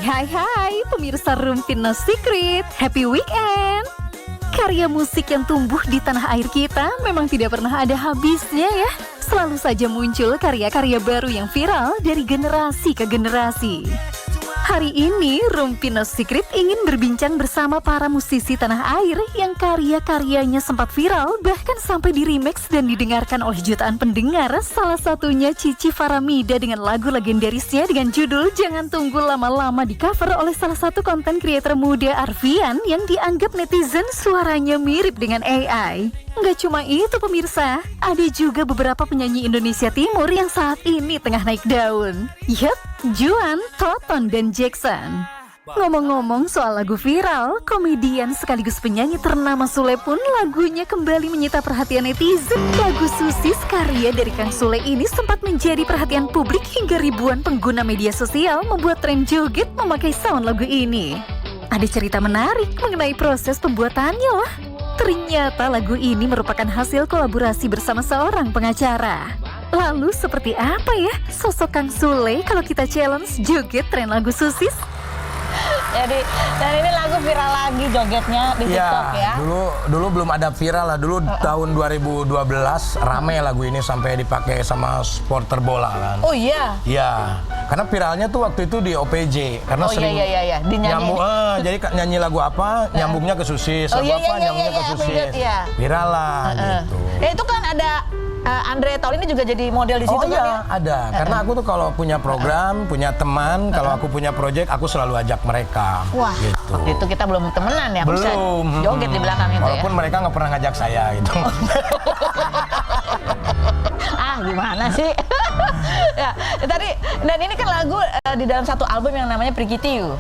Hai pemirsa Roomfit No Secret, happy weekend. Karya musik yang tumbuh di tanah air kita memang tidak pernah ada habisnya ya. Selalu saja muncul karya-karya baru yang viral dari generasi ke generasi. Hari ini Roomfit No Secret ingin berbincang bersama para musisi tanah air yang karya-karyanya sempat viral, bahkan sampai di-remix dan didengarkan oleh jutaan pendengar. Salah satunya Cici Faramida dengan lagu legendarisnya dengan judul Jangan Tunggu Lama-Lama, di cover oleh salah satu konten creator muda Arfian yang dianggap netizen suaranya mirip dengan AI. Nggak cuma itu pemirsa, ada juga beberapa penyanyi Indonesia Timur yang saat ini tengah naik daun. Yup, Juan, Toton, dan Jackson. Ngomong-ngomong soal lagu viral, komedian sekaligus penyanyi ternama Sule pun lagunya kembali menyita perhatian netizen. Lagu Susis karya dari Kang Sule ini sempat menjadi perhatian publik hingga ribuan pengguna media sosial membuat tren joget memakai sound lagu ini. Ada cerita menarik mengenai proses pembuatannya loh. Ternyata lagu ini merupakan hasil kolaborasi bersama seorang pengacara. Lalu seperti apa ya sosok Kang Sule kalau kita challenge joget tren lagu Susis? Jadi, dan ini lagu viral lagi jogetnya di TikTok ya. Dulu belum ada viral lah. Dulu tahun 2012 rame lagu ini sampai dipakai sama supporter bola kan. Oh iya. Iya. Karena viralnya tuh waktu itu di OPJ karena sering iya. nyambung. Jadi nyanyi lagu apa nyambungnya ke Susis, lagu apa nyambungnya ke Susis. Viral lah gitu. Ya itu kan ada Andre Taulini juga jadi model di situ kan ya? Ada. Karena aku tuh kalau punya program, punya teman, kalau aku punya project, aku selalu ajak mereka. Wah, gitu. waktu itu kita belum temenan ya? Belum. Bisa joget di belakang itu walaupun ya? mereka nggak pernah ngajak saya gitu. Gimana sih? Ya, tadi, dan ini kan lagu di dalam satu album yang namanya Prigitiu.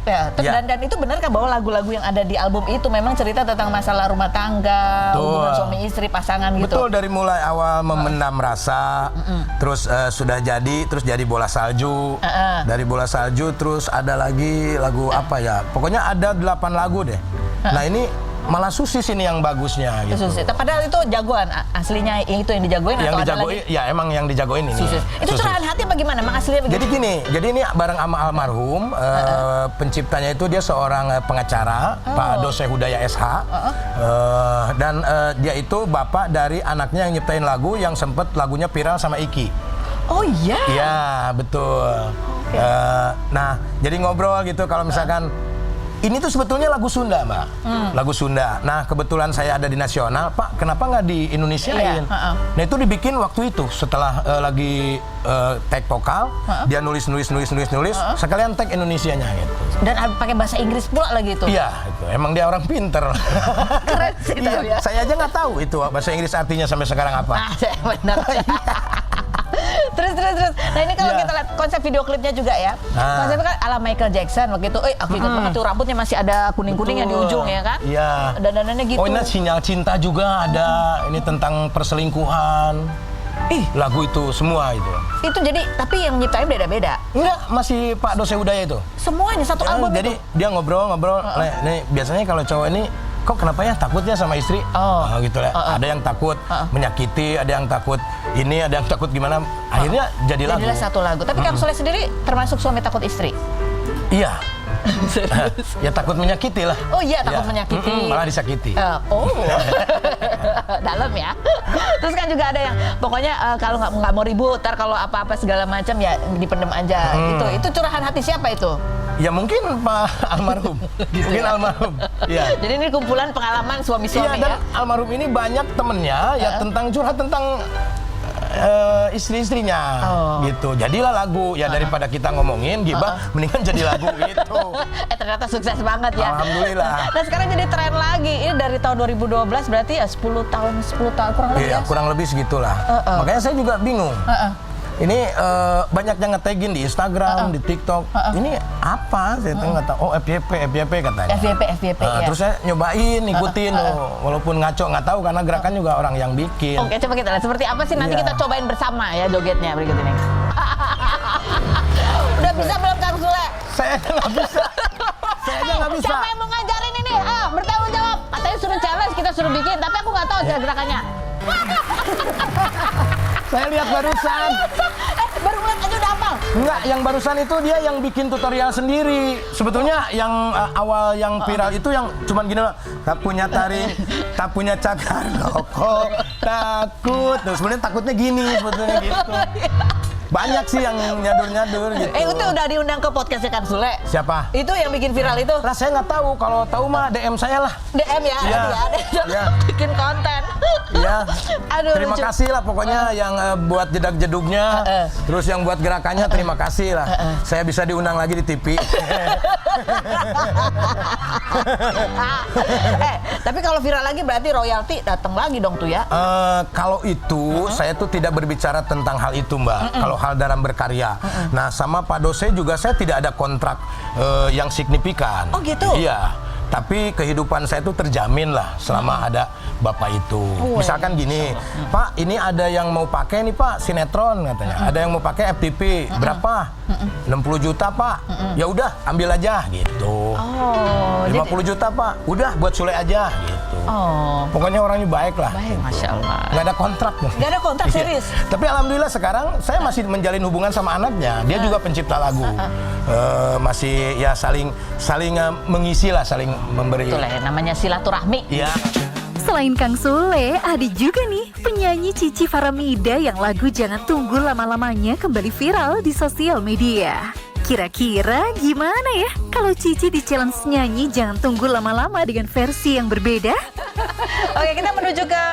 Dan itu benarkah bahwa lagu-lagu yang ada di album itu memang cerita tentang masalah rumah tangga, hubungan suami istri, pasangan gitu? Betul, dari mulai awal memendam rasa, terus sudah jadi bola salju, dari bola salju terus ada lagi lagu apa ya? Pokoknya ada 8 lagu deh. Nah ini malah Susis ini yang bagusnya gitu. Susis. Padahal itu jagoan aslinya itu yang dijagoin atau ada lagi? Ya emang yang dijagoin ini. Susis. Itu curahan hati bagaimana? Emang aslinya begitu? Jadi gini, jadi ini bareng sama almarhum, penciptanya itu dia seorang pengacara, Pak Dose Hudaya SH, dan dia itu bapak dari anaknya yang nyiptain lagu yang sempet lagunya viral sama Iki. Oh iya? Iya, betul. Nah, jadi ngobrol gitu kalau misalkan ini tuh sebetulnya lagu Sunda, Mbak. Lagu Sunda. Nah, kebetulan saya ada di nasional, Pak, kenapa nggak di Indonesiain? Nah, itu dibikin waktu itu setelah lagi tag vokal, dia nulis, sekalian tag Indonesianya gitu. Dan pakai bahasa Inggris pula lagi itu? Iya, itu. Emang dia orang pinter. Keren sih ya. Saya aja nggak tahu itu bahasa Inggris artinya sampai sekarang apa. Benar. Terus. Nah ini kalau kita lihat konsep video klipnya juga ya. Konsepnya kan ala Michael Jackson waktu itu. Aku ingat banget tuh rambutnya masih ada kuning-kuningnya di ujung ya kan? Iya. Dandanannya gitu. Oh ini sinyal cinta juga ada. Ini tentang perselingkuhan. Lagu itu semua itu. Itu jadi, tapi yang nyiptain beda-beda? Enggak, masih Pak Dose Hudaya itu. Semuanya satu album jadi itu? Dia ngobrol. Nih, biasanya kalau cowok ini kok kenapa ya takutnya sama istri? Gitu lah. Ada yang takut menyakiti, ada yang takut ini, ada yang takut gimana. Akhirnya jadi lagu. Jadilah satu lagu. Tapi Kang Sule sendiri termasuk suami takut istri? Iya. Ya takut menyakiti lah. Oh iya, takut menyakiti. Malah disakiti. Dalam ya. Terus kan juga ada yang pokoknya kalau nggak mau ribut, ntar kalau apa-apa segala macam ya dipendem aja gitu. Itu curahan hati siapa itu? Ya mungkin Pak almarhum. Gitu mungkin ya? almarhum. Ya. Jadi ini kumpulan pengalaman suami-suami dan ya. Almarhum ini banyak temennya ya tentang curhat tentang istri-istrinya gitu. Jadilah lagu ya, daripada kita ngomongin gibah mendingan jadi lagu gitu. Ternyata sukses banget ya. Alhamdulillah. Nah sekarang jadi tren lagi. Ini dari tahun 2012 berarti ya 10 tahun kurang lebih ya. Kurang lebih segitulah. Makanya saya juga bingung. Ini banyak yang nge-tagin di Instagram, di TikTok. Ini apa? Saya nggak tahu. Oh, FYP katanya. FYP ya. Terus saya nyobain, ikutin walaupun ngaco nggak tahu karena gerakan juga orang yang bikin. Oke, coba kita lihat seperti apa sih nanti kita cobain bersama ya jogetnya berikut ini. Udah bisa belum Kang Sule? Saya nggak bisa. Saya aja nggak bisa. Siapa yang mau ngajarin ini? Bertanggung jawab. Katanya suruh challenge, kita suruh bikin, tapi aku nggak tahu gerakannya. Saya lihat barusan. Baru ngeliat aja udah hafal. Enggak, yang barusan itu dia yang bikin tutorial sendiri. Sebetulnya yang awal yang viral itu yang cuman gini loh. Tak punya taring, tak punya cakar, loko, takut. Terus sebenarnya takutnya gini sebetulnya gitu. Banyak sih yang nyadur-nyadur gitu. Itu udah diundang ke podcastnya Kang Sule. Siapa? Itu yang bikin viral itu. Lah saya nggak tahu. Kalau tahu mah DM saya lah. DM ya, Iya. dia bikin konten. Iya. Aduh, Terima lucu. kasih lah pokoknya yang buat jedak-jeduknya. Terus yang buat gerakannya terima kasih lah. Saya bisa diundang lagi di TV. Tapi kalau viral lagi berarti royalti datang lagi dong tuh ya. Kalau itu saya tuh tidak berbicara tentang hal itu, Mbak. Kalau hal dalam berkarya. Nah, sama Pak Dose juga saya tidak ada kontrak yang signifikan. Oh gitu? Iya. Tapi kehidupan saya itu terjamin lah selama ada Bapak itu. Misalkan gini, Pak, ini ada yang mau pakai nih Pak, sinetron katanya. Ada yang mau pakai FTP, berapa? 60 juta Pak. Ya udah, ambil aja gitu. 50 juta Pak. Udah buat Sule aja gitu. Pokoknya orangnya baik lah. Baik, Masya Allah. Nggak ada kontrak. Nggak ada kontrak, serius? Tapi alhamdulillah sekarang saya masih menjalin hubungan sama anaknya. Dia juga pencipta lagu. Masih ya saling mengisi lah, saling memberi. Betul ya, namanya silaturahmi. Iya. Selain Kang Sule, ada juga nih penyanyi Cici Faramida yang lagu Jangan Tunggu Lama-Lamanya kembali viral di sosial media. Kira-kira gimana ya kalau Cici di challenge nyanyi Jangan Tunggu Lama-Lama dengan versi yang berbeda? Oke, kita menuju ke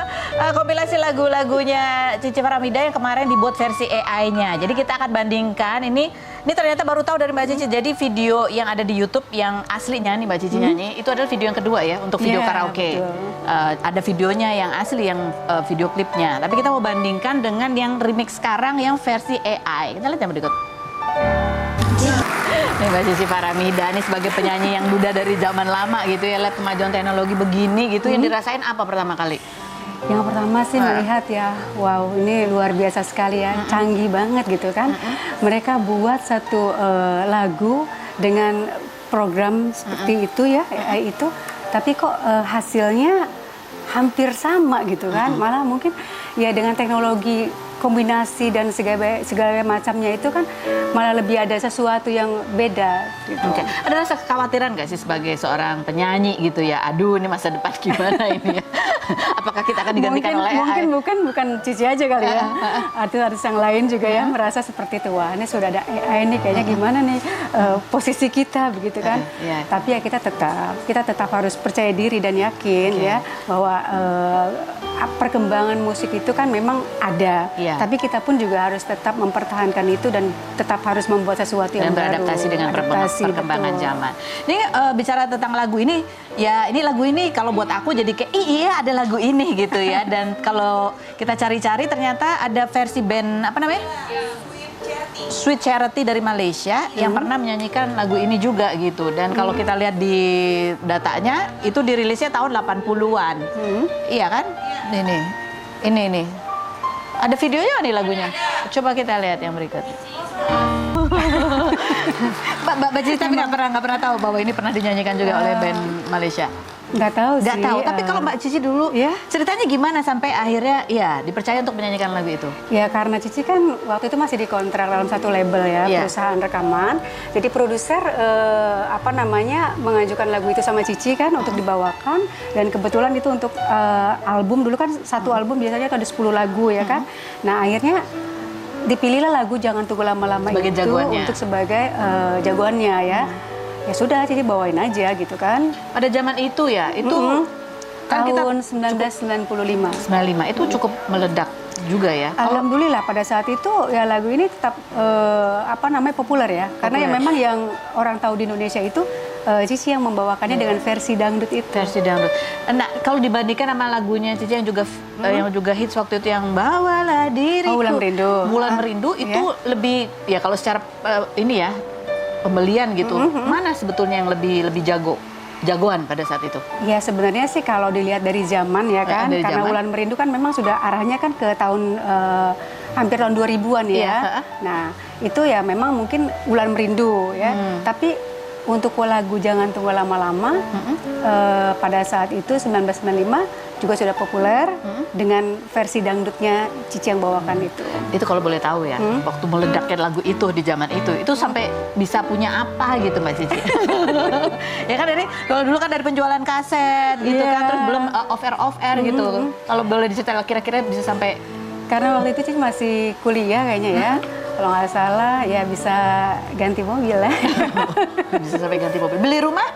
kompilasi lagu-lagunya Cici Faramida yang kemarin dibuat versi AI-nya. Jadi kita akan bandingkan ini ternyata baru tahu dari Mbak Cici. Jadi video yang ada di YouTube yang aslinya nih Mbak Cici nyanyi itu adalah video yang kedua ya untuk video karaoke. Ada videonya yang asli yang video klipnya. Tapi kita mau bandingkan dengan yang remix sekarang yang versi AI. Kita lihat yang berikut. Nih Mbak Cici Faramida nih sebagai penyanyi yang muda dari zaman lama gitu ya, lihat kemajuan teknologi begini gitu, yang dirasain apa pertama kali? Yang pertama sih melihat ya, wow ini luar biasa sekali ya, canggih banget gitu kan. Mereka buat satu lagu dengan program seperti itu ya, AI itu, tapi kok hasilnya hampir sama gitu kan. Malah mungkin ya dengan teknologi kombinasi dan segala macamnya itu kan malah lebih ada sesuatu yang beda gitu. Oke. Ada rasa kekhawatiran nggak sih sebagai seorang penyanyi gitu ya? Aduh, ini masa depan gimana ini ya? Apakah kita akan digantikan oleh AI? Bukan Cici aja kali ya. Artis-artis yang lain juga ya merasa seperti itu. Wah, ini sudah ada AI nih, kayaknya gimana nih posisi kita begitu kan. Tapi ya kita tetap harus percaya diri dan yakin ya bahwa perkembangan musik itu kan memang ada. Tapi kita pun juga harus tetap mempertahankan itu dan tetap harus membuat sesuatu yang baru. Dan beradaptasi dengan perkembangan zaman. Ini bicara tentang lagu ini, ya ini lagu ini kalau buat aku jadi kayak iya ada lagu ini gitu ya. Dan kalau kita cari-cari ternyata ada versi band apa namanya? Sweet Charity dari Malaysia yang pernah menyanyikan lagu ini juga gitu. Dan kalau kita lihat di datanya itu dirilisnya tahun 80-an. Iya kan? Ini. Ada videonya nih lagunya. Coba kita lihat yang berikut. Mbak Cici tapi nggak pernah tahu bahwa ini pernah dinyanyikan juga oleh band Malaysia. Nggak tahu sih. Nggak tahu. Tapi kalau Mbak Cici dulu, ceritanya gimana sampai akhirnya ya dipercaya untuk menyanyikan lagu itu? Ya karena Cici kan waktu itu masih dikontrak dalam satu label ya, perusahaan rekaman. Jadi produser mengajukan lagu itu sama Cici kan untuk dibawakan. Dan kebetulan itu untuk album, dulu kan satu album biasanya ada 10 lagu ya kan. Nah akhirnya dipilihlah lagu Jangan Tunggu Lama-Lama itu jagoannya. untuk sebagai jagoannya ya. Ya sudah, jadi bawain aja gitu kan. Pada zaman itu ya, itu kan tahun 1995. 95 itu cukup meledak juga ya. Alhamdulillah pada saat itu ya lagu ini tetap populer ya. Karena ya memang yang orang tahu di Indonesia itu Cici yang membawakannya dengan versi dangdut itu. Versi dangdut. Nah, kalau dibandingkan sama lagunya Cici yang juga hits waktu itu yang Bawalah Diriku. Bulan Merindu. Bulan Merindu itu lebih ya kalau secara pembelian gitu. Mana sebetulnya yang lebih jagoan pada saat itu? Ya sebenarnya sih kalau dilihat dari zaman ya kan, karena Bulan Merindu kan memang sudah arahnya kan ke tahun hampir tahun 2000-an ya. Nah itu ya memang mungkin Bulan Merindu ya. Tapi untuk lagu Jangan Tunggu Lama-Lama pada saat itu 1995 juga sudah populer dengan versi dangdutnya Cici yang bawakan itu. Itu kalau boleh tahu ya, waktu meledaknya lagu itu di zaman itu sampai bisa punya apa gitu Mbak Cici? Ya kan dari kalau dulu kan dari penjualan kaset gitu kan, terus belum off air gitu. Kalau boleh diceritain kira-kira bisa sampai, Karena waktu itu Cici masih kuliah kayaknya ya. Kalau nggak salah ya bisa ganti mobil ya. bisa sampai ganti mobil. Beli rumah?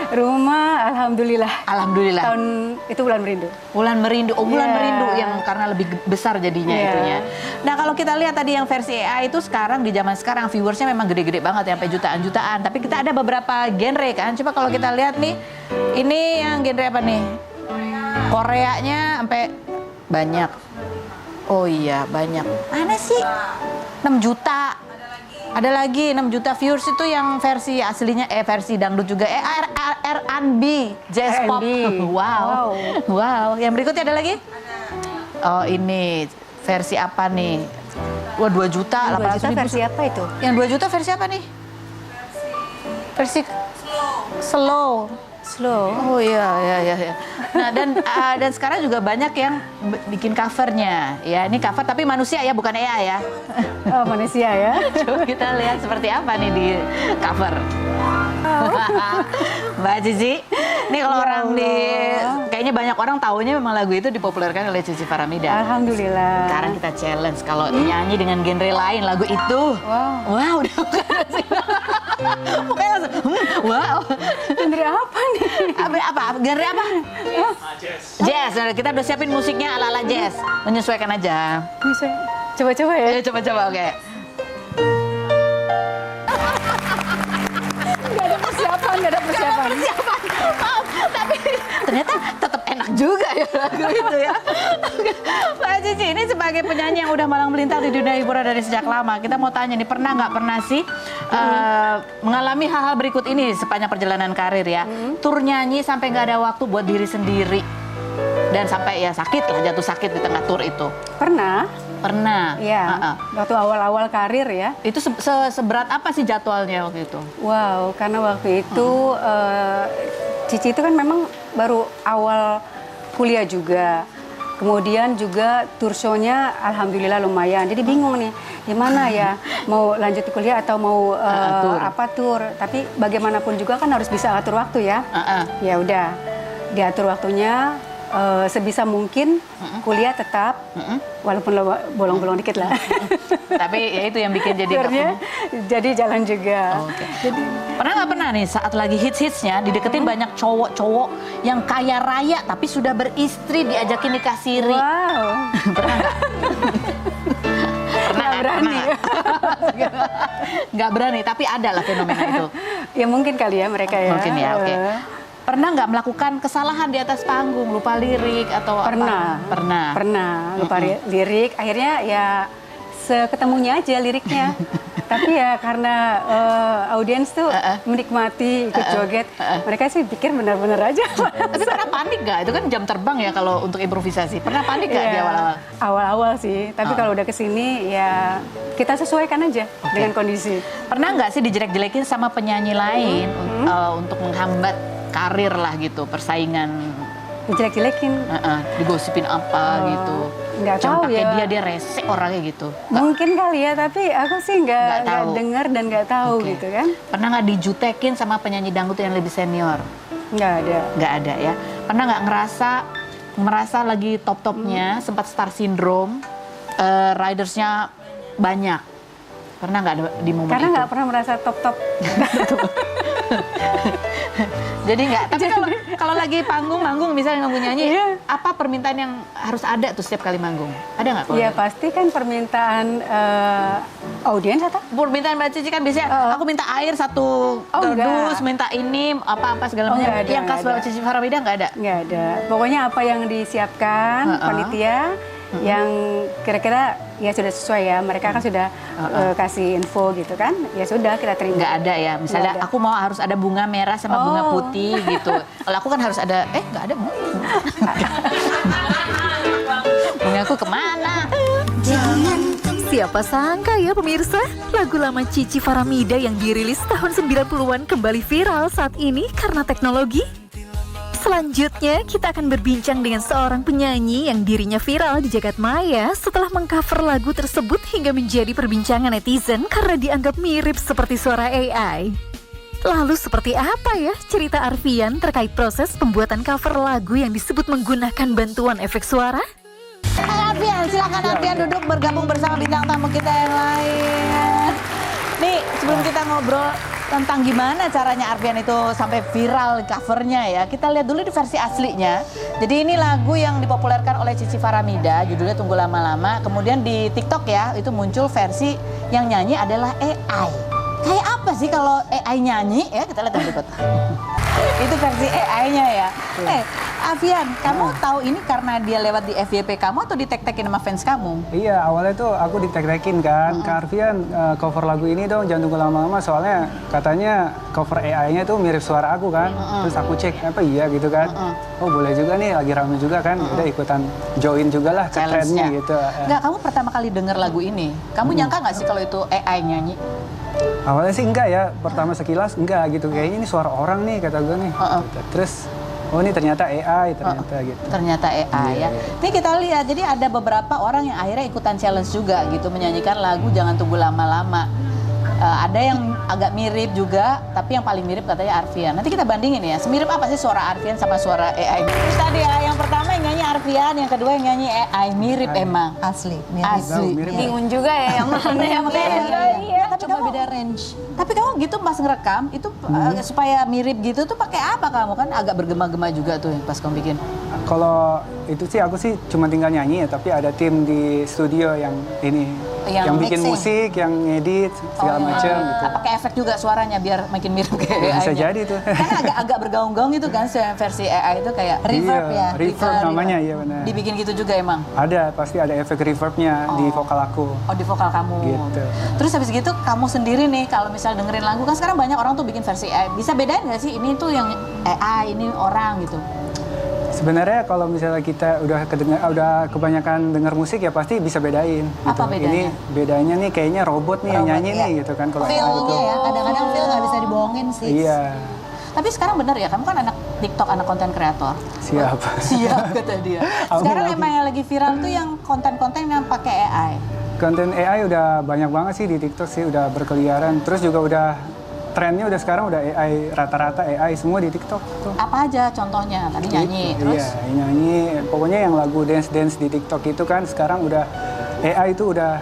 Rumah alhamdulillah. Alhamdulillah. Tahun itu bulan Merindu. Bulan Merindu, bulan Iya. Merindu yang karena lebih besar jadinya Iya. itunya. Nah kalau kita lihat tadi yang versi AI itu sekarang di zaman sekarang viewersnya memang gede-gede banget ya, sampai jutaan-jutaan. Tapi kita ada beberapa genre kan. Coba kalau kita lihat nih, ini yang genre apa nih? Koreanya sampai banyak. Oh iya banyak. Mana sih? 6 juta. Ada lagi 6 juta viewers itu yang versi aslinya versi dangdut juga R&B, jazz pop. Wow. Wow. Yang berikutnya ada lagi? Oh ini versi apa nih? Wah 2 juta 2 juta 800.000. versi apa itu? Yang 2 juta versi apa nih? Versi slow. Oh iya. Nah dan sekarang juga banyak yang bikin covernya. Ya ini cover tapi manusia ya, bukan AI ya. Oh manusia ya. Coba kita lihat seperti apa nih di cover. Mbak Cici, ini kalau orang di kayaknya banyak orang taunya memang lagu itu dipopulerkan oleh Cici Faramida. Alhamdulillah. Sekarang kita challenge kalau nyanyi dengan genre lain lagu itu. Wow, udah bukan langsung. Wow. Genre apa nih? Apa? Genre apa? Jazz. Nah, kita udah siapin musiknya ala-ala jazz. Menyesuaikan aja. Bisa coba-coba ya. Ayo coba-coba, oke. Nggak ada persiapan. Maaf, tapi ternyata tetap enak juga ya lagu itu ya. Mbak Cici, ini sebagai penyanyi yang udah malang melintang di dunia hiburan dari sejak lama, kita mau tanya nih, pernah nggak sih mengalami hal-hal berikut ini sepanjang perjalanan karir ya? Tur nyanyi sampai nggak ada waktu buat diri sendiri dan sampai ya sakit lah, jatuh sakit di tengah tur itu. Pernah. Iya. Waktu awal-awal karir ya. Itu seberat apa sih jadwalnya waktu itu? Wow, karena waktu itu Cici itu kan memang baru awal kuliah juga. Kemudian juga tour show-nya alhamdulillah lumayan. Jadi bingung nih, gimana ya mau lanjut kuliah atau mau tour. Tapi bagaimanapun juga kan harus bisa atur waktu ya. Ya udah, diatur waktunya sebisa mungkin kuliah tetap walaupun bolong-bolong dikit lah. Tapi ya itu yang bikin jadi jadi jalan juga. Jadi pernah nih saat lagi hits-hitsnya dideketin banyak cowok-cowok yang kaya raya tapi sudah beristri diajakin nikah siri. Wow. Pernah nggak? Pernah nggak? Berani. Nggak berani, tapi ada lah fenomena itu. Ya mungkin kali ya mereka ya. Mungkin ya, oke. Pernah nggak melakukan kesalahan di atas panggung, lupa lirik atau Pernah. apa? Pernah. Lupa lirik, akhirnya ya seketemunya aja liriknya. Tapi ya karena audiens tuh menikmati ikut joget, mereka sih pikir benar-benar aja. Tapi pernah panik nggak? Itu kan jam terbang ya kalau untuk improvisasi. Pernah panik nggak di awal-awal? Awal-awal sih, tapi kalau udah kesini ya kita sesuaikan aja dengan kondisi. Pernah nggak sih dijelek-jelekin sama penyanyi lain untuk menghambat karir lah gitu, persaingan? Dijelek-jelekin. Digosipin apa gitu. Nggak tahu ya. Dia rese orangnya gitu. Mungkin kali ya, tapi aku sih nggak dengar dan nggak tahu gitu kan. Pernah nggak dijutekin sama penyanyi dangdut yang lebih senior? Nggak ada. Nggak ada ya. Pernah nggak merasa lagi top-topnya, sempat star syndrome, ridersnya banyak? Pernah nggak di momen Karena itu? nggak pernah merasa top-top. Jadi nggak. Tapi kalau lagi manggung misalnya nggak nyanyi, apa permintaan yang harus ada tuh setiap kali manggung? Ada nggak? Iya pasti kan permintaan audiens atau? Permintaan Mbak Cici kan biasanya aku minta air 1 dus, minta ini apa segala macam. Yang khas Mbak Cici Faramida nggak ada? Nggak ada. Pokoknya apa yang disiapkan panitia, yang kira-kira ya sudah sesuai ya. Mereka kan sudah kasih info gitu kan. Ya sudah kita terima. Nggak ada ya. Misalnya Nggak ada. aku mau harus ada bunga merah sama bunga putih gitu. Kalau aku kan harus ada nggak ada bunga. Bunga aku kemana? Siapa sangka ya pemirsa, lagu lama Cici Faramida yang dirilis tahun 90-an kembali viral saat ini karena teknologi. Selanjutnya, kita akan berbincang dengan seorang penyanyi yang dirinya viral di jagat maya setelah mengcover lagu tersebut hingga menjadi perbincangan netizen karena dianggap mirip seperti suara AI. Lalu seperti apa ya cerita Arfian terkait proses pembuatan cover lagu yang disebut menggunakan bantuan efek suara? Arfian, silakan Arfian duduk bergabung bersama bintang tamu kita yang lain. Nih, sebelum kita ngobrol tentang gimana caranya Arfian itu sampai viral covernya ya, kita lihat dulu di versi aslinya. Jadi ini lagu yang dipopulerkan oleh Cici Faramida, judulnya Tunggu Lama-Lama. Kemudian di TikTok ya, itu muncul versi yang nyanyi adalah AI. Kayak apa sih kalau AI nyanyi ya? Kita lihat yang berikut. Itu versi AI-nya ya. Afian, kamu tahu ini karena dia lewat di FYP kamu atau ditek-tekin sama fans kamu? Iya, awalnya tuh aku ditek-tekin kan, Kak Arfian cover lagu ini dong, jangan tunggu lama-lama, soalnya katanya cover AI-nya tuh mirip suara aku kan. Terus aku cek, apa iya gitu kan. Oh boleh juga nih, lagi rame juga kan, udah ikutan join juga lah ke trendnya gitu. Enggak, kamu pertama kali denger lagu ini, kamu nyangka nggak sih kalau itu AI nyanyi? Awalnya sih enggak ya, pertama sekilas enggak gitu, kayaknya ini suara orang nih kata gue nih. Terus oh ini ternyata AI ternyata gitu. Ternyata AI ya. Ini kita lihat, jadi ada beberapa orang yang akhirnya ikutan challenge juga gitu, menyanyikan lagu Jangan Tunggu Lama-Lama. Ada yang agak mirip juga, tapi yang paling mirip katanya Arfian. Nanti kita bandingin ya, semirip apa sih suara Arfian sama suara AI. Terus tadi ya, yang pertama yang nyanyi Arfian, yang kedua yang nyanyi AI. Mirip emang. Asli, mirip. Asli. Bingung juga ya yang mana yang Iya, tapi kamu beda range. Tapi kamu gitu pas ngerekam, itu supaya mirip gitu tuh pakai apa kamu? Kan agak bergema-gema juga tuh yang pas kamu bikin. Kalau itu sih aku sih cuma tinggal nyanyi ya, tapi ada tim di studio yang ini, yang bikin mixing. musik, yang ngedit segala macam gitu. Pakai efek juga suaranya biar makin mirip kayak Bisa AI-nya. jadi tuh. Kan agak bergaung-gaung itu kan versi AI itu kayak reverb Iya, ya. reverb namanya, iya benar. Dibikin gitu juga emang. Ada, pasti ada efek reverbnya di vokal aku. Oh, di vokal kamu. Gitu. Terus habis gitu kamu sendiri nih kalau misal dengerin lagu kan sekarang banyak orang tuh bikin versi AI. Bisa bedain nggak sih ini tuh yang AI, ini orang gitu? Sebenarnya kalau misalnya kita udah kebanyakan denger musik ya pasti bisa bedain. Apa gitu. bedanya? Ini bedanya nih kayaknya robot nih yang Robot, nyanyi iya. nih gitu kan kalau AI Feel-nya itu. ya, kadang-kadang feel nggak bisa dibohongin sih. Iya, Tapi sekarang bener ya, kamu kan anak TikTok, anak konten kreator. siap. Siap kata dia. Sekarang emang yang lagi viral tuh yang konten-konten yang pakai AI. Konten AI udah banyak banget sih di TikTok sih, udah berkeliaran. Terus juga udah trennya udah sekarang udah AI, rata-rata AI semua di TikTok tuh. Apa aja contohnya? Tadi nyanyi, terus Iya, nyanyi. Pokoknya yang lagu dance-dance di TikTok itu kan sekarang udah AI itu udah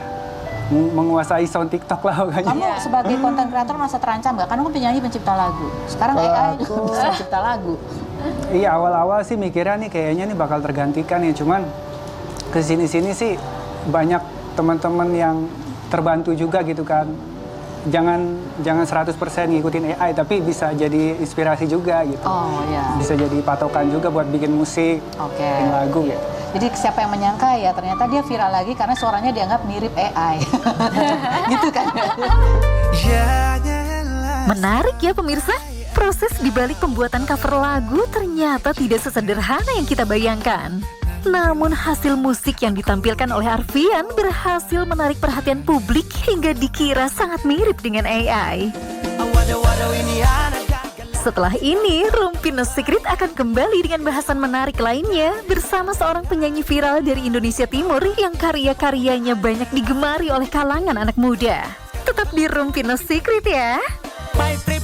menguasai sound TikTok lah pokoknya. kamu sebagai konten kreator merasa terancam nggak? Karena kamu penyanyi pencipta lagu. Sekarang Kalau AI aku- juga bisa pencipta lagu. Iya, awal-awal sih mikirnya nih kayaknya nih bakal tergantikan ya, cuman kesini-sini sih banyak teman-teman yang terbantu juga gitu kan. Jangan 100% ngikutin AI, tapi bisa jadi inspirasi juga gitu. Oh ya. Bisa jadi patokan juga buat bikin musik, Oke. bikin lagu gitu. Jadi siapa yang menyangka ya ternyata dia viral lagi karena suaranya dianggap mirip AI. Gitu kan. Menarik ya pemirsa, proses dibalik pembuatan cover lagu ternyata tidak sesederhana yang kita bayangkan. Namun hasil musik yang ditampilkan oleh Arfian berhasil menarik perhatian publik hingga dikira sangat mirip dengan AI. Setelah ini, Rumpi No Secret akan kembali dengan bahasan menarik lainnya bersama seorang penyanyi viral dari Indonesia Timur yang karya-karyanya banyak digemari oleh kalangan anak muda. Tetap di Rumpi No Secret ya.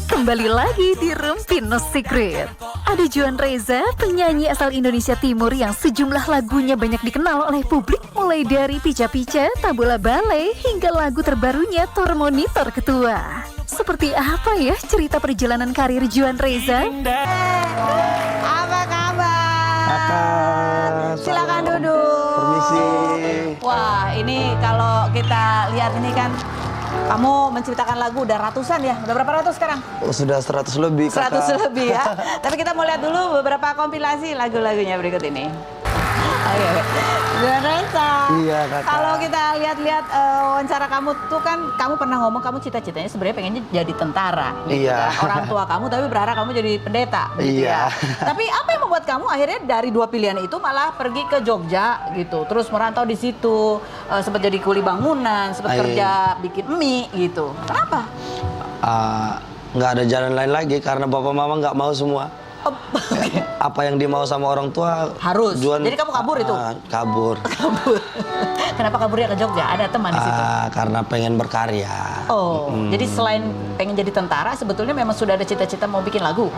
Kembali lagi di Rumpi No Secret. Ada Juan Reza, penyanyi asal Indonesia Timur yang sejumlah lagunya banyak dikenal oleh publik, mulai dari Pica Pica, Tabula Balai, hingga lagu terbarunya Tor Monitor Ketua. Seperti apa ya cerita perjalanan karir Juan Reza? Apa kabar? Silakan duduk. Permisi. Wah, ini kalau kita lihat ini kan kamu menciptakan lagu udah ratusan ya? Udah berapa ratus sekarang? Oh, sudah 100 lebih, 100 Kakak. lebih ya. Tapi kita mau lihat dulu beberapa kompilasi lagu-lagunya berikut ini. Oke. Juan Reza. Iya, Kakak. Kalau kita lihat-lihat wawancara kamu tuh kan kamu pernah ngomong kamu cita-citanya sebenarnya pengennya jadi tentara gitu Iya. kan. Orang tua kamu tapi berharap kamu jadi pendeta gitu Iya. ya. Tapi apa yang membuat kamu akhirnya dari dua pilihan itu malah pergi ke Jogja gitu. Terus merantau di situ, sempat jadi kuli bangunan, sempat Iya. kerja bikin mie gitu. Kenapa? Nggak ada jalan lain lagi karena bapak mama nggak mau semua. Apa yang dimau sama orang tua Harus. Jadi kamu kabur itu? Kabur. Kabur. Kenapa kaburnya ke Jogja? Ada teman di situ? Karena pengen berkarya. Oh, jadi selain pengen jadi tentara, sebetulnya memang sudah ada cita-cita mau bikin lagu?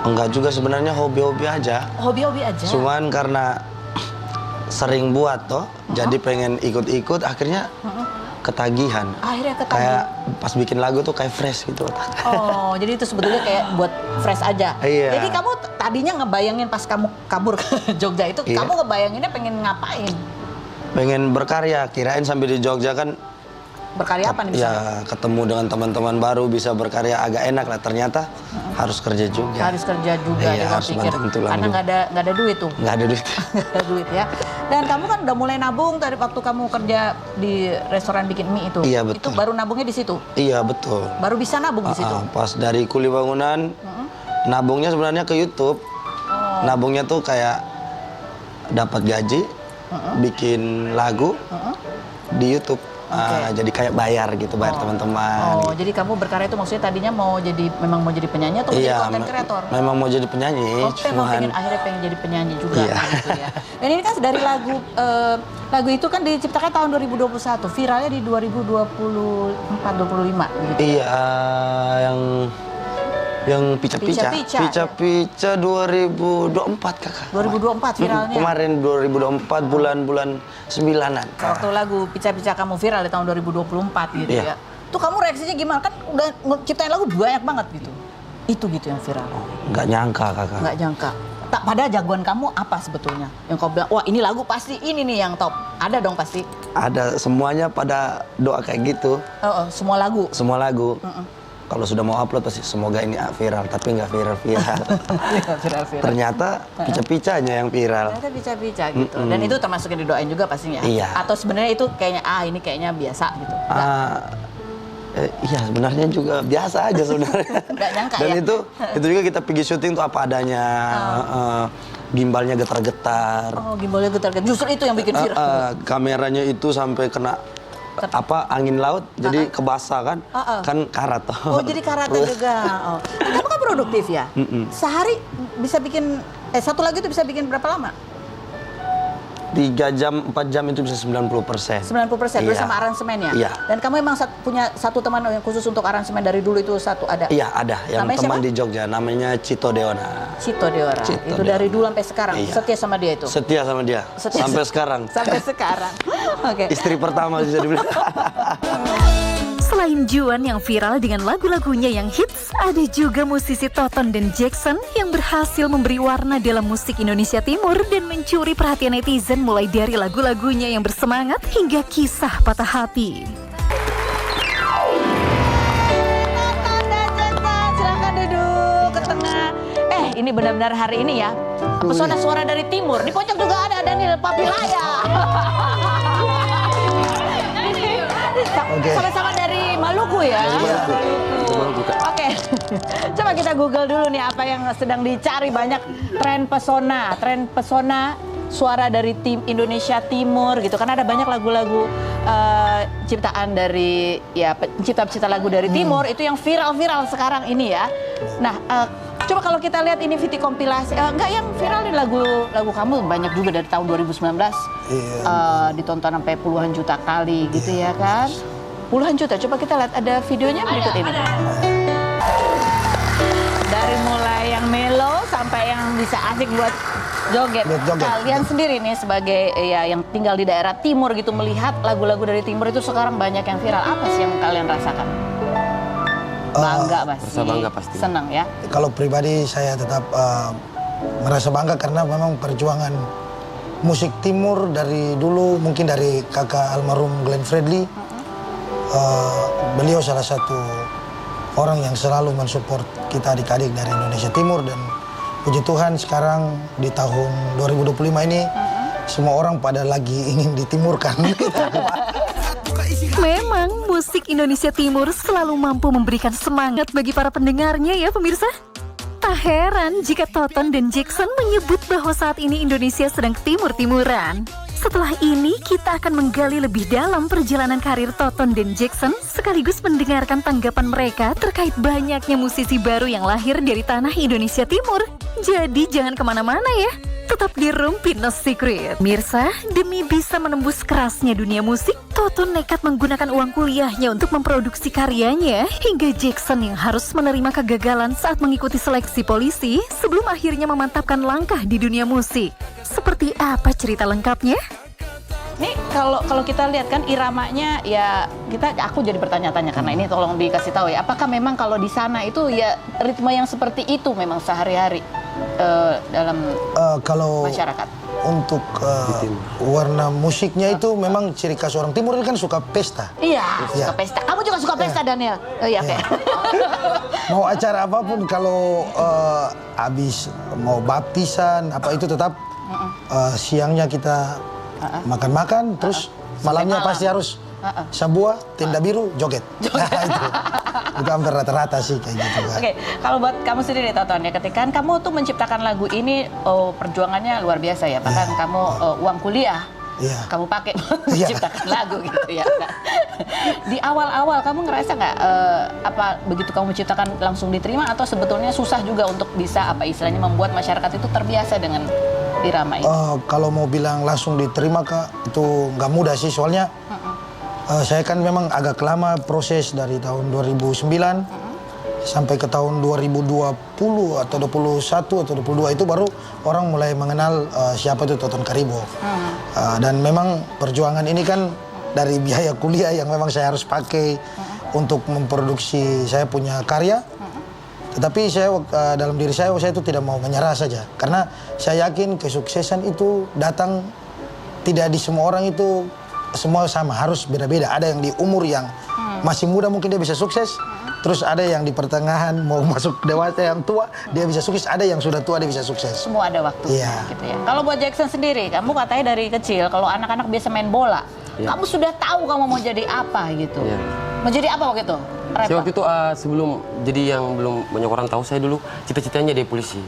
Enggak juga sebenarnya, hobi-hobi aja. Hobi-hobi aja? Cuman karena sering buat toh, jadi pengen ikut-ikut, akhirnya ketagihan. Akhirnya ketagihan. Kayak pas bikin lagu tuh kayak fresh gitu. Oh, jadi itu sebetulnya kayak buat fresh aja. Iya. Jadi kamu tadinya ngebayangin pas kamu kabur ke Jogja itu, Iya. kamu ngebayanginnya pengen ngapain? Pengen berkarya, kirain sampai di Jogja kan Berkarya apa nih misalnya? ya ketemu dengan teman-teman baru, bisa berkarya agak enak lah. Ternyata harus kerja juga. Harus kerja juga, Iya, dia harus pikir. banting tulang Karena juga. nggak ada duit tuh. Nggak ada duit. Nggak ada duit ya. Dan kamu kan udah mulai nabung dari waktu kamu kerja di restoran bikin mie itu. Iya, betul. Itu baru nabungnya di situ. Iya betul. Baru bisa nabung di situ. Pas dari kuli bangunan, nabungnya sebenarnya ke YouTube. Nabungnya tuh kayak dapat gaji, bikin lagu di YouTube. Jadi kayak bayar gitu, bayar teman-teman. Oh, jadi kamu berkarya itu maksudnya tadinya memang mau jadi penyanyi atau mau jadi Iya, konten kreator? memang mau jadi penyanyi. Oh, memang akhirnya pengen jadi penyanyi juga Iya. gitu ya. Dan ini kan dari lagu itu kan diciptakan tahun 2021, viralnya di 2024-25 gitu. Iya, yang pica-pica. Pica-pica, Pica-pica 2024 kakak. 2024 viralnya. Kemarin 2024 bulan 9-an. Waktu lagu Pica-Pica kamu viral di tahun 2024 gitu Iya. ya. Tuh kamu reaksinya gimana? Kan udah ciptain lagu banyak banget gitu. Itu gitu yang viral. Nggak nyangka kakak. Nggak nyangka. Tak pada jagoan kamu apa sebetulnya? Yang kau bilang, wah ini lagu pasti ini nih yang top. Ada dong pasti. Ada, semuanya pada doa kayak gitu. Semua lagu. Semua lagu. Kalau sudah mau upload pasti semoga ini viral, tapi nggak viral. Viral. Ternyata pica-picanya yang viral. Ternyata pica-pica gitu. Dan itu termasuk yang didoain juga pastinya. Iya. Atau sebenarnya itu kayaknya ini kayaknya biasa gitu. Iya sebenarnya juga biasa aja sebenarnya. Nggak nyangka Dan ya? itu juga kita pergi syuting tuh apa adanya. Gimbalnya getar-getar. Oh, gimbalnya getar-getar. Justru itu yang bikin viral. Kameranya itu sampai kena angin laut, jadi kebasah kan, kan karat. Oh, jadi karatnya juga. Oh. Kamu kan produktif ya? Sehari bisa bikin, satu lagu itu bisa bikin berapa lama? 3 jam, 4 jam itu bisa 90%. 90% Iya. bersama aransemennya? Iya. Dan kamu emang punya satu teman yang khusus untuk aransemen dari dulu itu satu ada? Iya ada, yang Namanya teman siapa? di Jogja, namanya Cito Deona. Cito Deora. Cito Itu Deora. dari dulu sampai sekarang? Iya. Setia sama dia itu? Setia sama dia, Setia sampai sekarang. Sampai sekarang. Oke. Istri pertama bisa dibilang. Selain Juan yang viral dengan lagu-lagunya yang hits, ada juga musisi Toton dan Jackson yang berhasil memberi warna dalam musik Indonesia Timur dan mencuri perhatian netizen mulai dari lagu-lagunya yang bersemangat hingga kisah patah hati. Silahkan duduk ke tengah. Ini benar-benar hari ini ya. Pesona suara dari timur. Di pojok juga ada Daniel Papilaya. Sama-sama dari Maluku ya. Oke. Coba kita Google dulu nih apa yang sedang dicari, banyak tren pesona suara dari tim Indonesia Timur gitu. Karena ada banyak lagu-lagu ciptaan dari ya pencipta-pencipta lagu dari Timur itu yang viral-viral sekarang ini ya. Nah, coba kalau kita lihat ini VT kompilasi, enggak yang viral di lagu kamu banyak juga dari tahun 2019. Ditonton sampai puluhan juta kali gitu ya kan. Puluhan juta, coba kita lihat ada videonya berikut ini. Dari mulai yang melo sampai yang bisa asik buat joget. Kalian sendiri nih sebagai ya yang tinggal di daerah timur gitu melihat lagu-lagu dari timur itu sekarang banyak yang viral. Apa sih yang kalian rasakan? Bangga pasti. Merasa bangga pasti. Senang ya. Kalau pribadi saya tetap merasa bangga karena memang perjuangan musik timur dari dulu, mungkin dari kakak almarhum Glenn Fredly. Beliau salah satu orang yang selalu mensupport kita adik-adik dari Indonesia Timur, dan puji Tuhan sekarang di tahun 2025 ini semua orang pada lagi ingin ditimurkan. Memang musik Indonesia Timur selalu mampu memberikan semangat bagi para pendengarnya ya pemirsa. Tak heran jika Toton dan Jackson menyebut bahwa saat ini Indonesia sedang timur-timuran. Setelah ini kita akan menggali lebih dalam perjalanan karir Toton dan Jackson sekaligus mendengarkan tanggapan mereka terkait banyaknya musisi baru yang lahir dari tanah Indonesia Timur. Jadi jangan kemana-mana ya, tetap di Room Fitness Secret. Mirsa, demi bisa menembus kerasnya dunia musik, Toton nekat menggunakan uang kuliahnya untuk memproduksi karyanya, hingga Jackson yang harus menerima kegagalan saat mengikuti seleksi polisi sebelum akhirnya memantapkan langkah di dunia musik. Seperti apa cerita lengkapnya? Nih kalau kita lihat kan iramanya ya aku jadi bertanya-tanya karena ini tolong dikasih tahu ya. Apakah memang kalau di sana itu ya ritme yang seperti itu memang sehari-hari dalam kalau masyarakat? untuk warna musiknya itu memang ciri khas orang Timur ini kan suka pesta. Iya, Iya. suka pesta. Kamu juga suka pesta, Daniel? Oh iya, oke. Mau acara apapun kalau habis mau baptisan apa itu tetap siangnya kita makan-makan, terus malamnya malam. pasti harus sabua, tenda biru, joget. Itu hampir rata-rata sih kayak gitu. Oke, kalau buat kamu sendiri Toton ya, ketika kamu tuh menciptakan lagu ini, perjuangannya luar biasa ya. Bahkan kamu uang kuliah kamu pakai menciptakan lagu gitu ya. Nah, di awal-awal kamu ngerasa nggak apa begitu kamu menciptakan langsung diterima atau sebetulnya susah juga untuk bisa apa istilahnya membuat masyarakat itu terbiasa dengan irama ini? Kalau mau bilang langsung diterima Kak, itu nggak mudah sih soalnya. Saya kan memang agak lama proses dari tahun 2009 sampai ke tahun 2020 atau 21 atau 22 itu baru orang mulai mengenal siapa itu Toton Karibo. Dan memang perjuangan ini kan dari biaya kuliah yang memang saya harus pakai untuk memproduksi saya punya karya. Tetapi saya dalam diri saya itu tidak mau menyerah saja karena saya yakin kesuksesan itu datang tidak di semua orang itu semua sama, harus beda-beda. Ada yang di umur yang masih muda mungkin dia bisa sukses, terus ada yang di pertengahan mau masuk dewasa yang tua dia bisa sukses, ada yang sudah tua dia bisa sukses. Semua ada waktu gitu ya. Kalau buat Jackson sendiri, kamu katanya dari kecil kalau anak-anak biasa main bola, kamu sudah tahu kamu mau jadi apa gitu. Mau jadi apa waktu itu? Saya waktu itu sebelum jadi yang belum banyak orang tahu, saya dulu cita-citanya jadi polisi.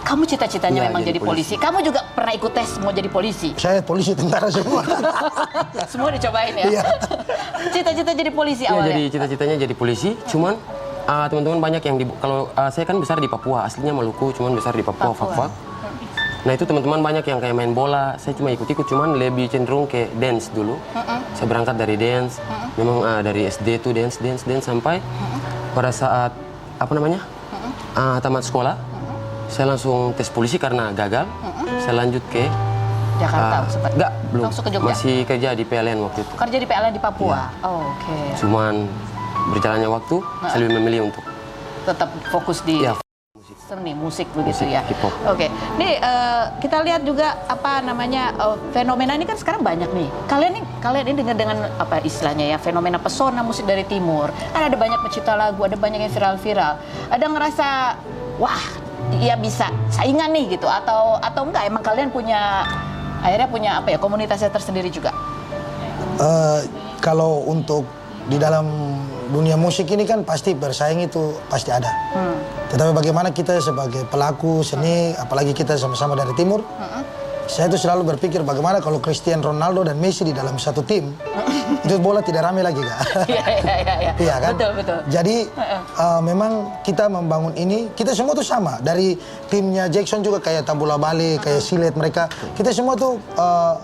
Kamu cita-citanya memang jadi polisi. Kamu juga pernah ikut tes mau jadi polisi? Saya polisi, tentara semua. Semua dicobain ya? Iya. Cita-cita jadi polisi Iya, awalnya? jadi cita-citanya jadi polisi, cuman teman-teman banyak yang kalau saya kan besar di Papua, aslinya Maluku, cuman besar di Papua. Fak-Fak. Nah itu teman-teman banyak yang kayak main bola, saya cuma ikut-ikut, cuman lebih cenderung ke dance dulu. Saya berangkat dari dance, memang dari SD tuh dance sampai pada saat tamat sekolah, saya langsung tes polisi karena gagal. Saya lanjut ke Jakarta sempat? Enggak, belum. Langsung ke Jogja? Masih kerja di PLN waktu itu. Kerja di PLN di Papua? Oke. Cuman berjalannya waktu, saya lebih memilih untuk tetap fokus di seni musik begitu ya. Hip hop. Oke. Nih kita lihat juga fenomena ini kan sekarang banyak nih. Kalian ini dengan apa istilahnya ya, fenomena pesona musik dari timur. Kan ada banyak pencipta lagu, ada banyak yang viral-viral. Ada ngerasa wah, dia bisa saingan nih gitu atau enggak, emang kalian akhirnya punya apa ya, komunitasnya tersendiri juga? Kalau untuk di dalam dunia musik ini kan pasti bersaing itu pasti ada. Tetapi bagaimana kita sebagai pelaku seni, apalagi kita sama-sama dari timur, saya itu selalu berpikir bagaimana kalau Cristiano Ronaldo dan Messi di dalam satu tim, itu bola tidak rame lagi Kak. Iya kan? Betul. Jadi memang kita membangun ini, kita semua tuh sama. Dari timnya Jackson juga kayak Tabula Bale, kayak Silet mereka, kita semua tuh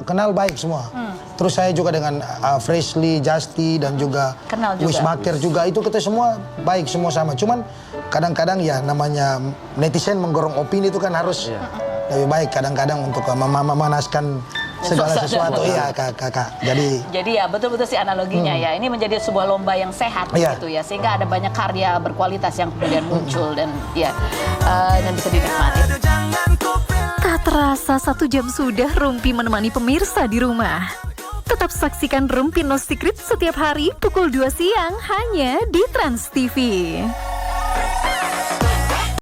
kenal baik semua. Terus saya juga dengan Freshly, Justy dan juga Wismaker juga, itu kita semua baik, semua sama. Cuman kadang-kadang ya namanya netizen menggorong opini itu kan harus lebih baik kadang-kadang untuk memanaskan segala sesuatu. Iya kakak. Jadi ya betul-betul sih analoginya ya. Ini menjadi sebuah lomba yang sehat gitu ya, sehingga ada banyak karya berkualitas yang kemudian muncul dan bisa dinikmati. Tak terasa 1 jam sudah Rumpi menemani pemirsa di rumah. Tetap saksikan Rumpi No Secret setiap hari pukul 2 siang hanya di Trans TV.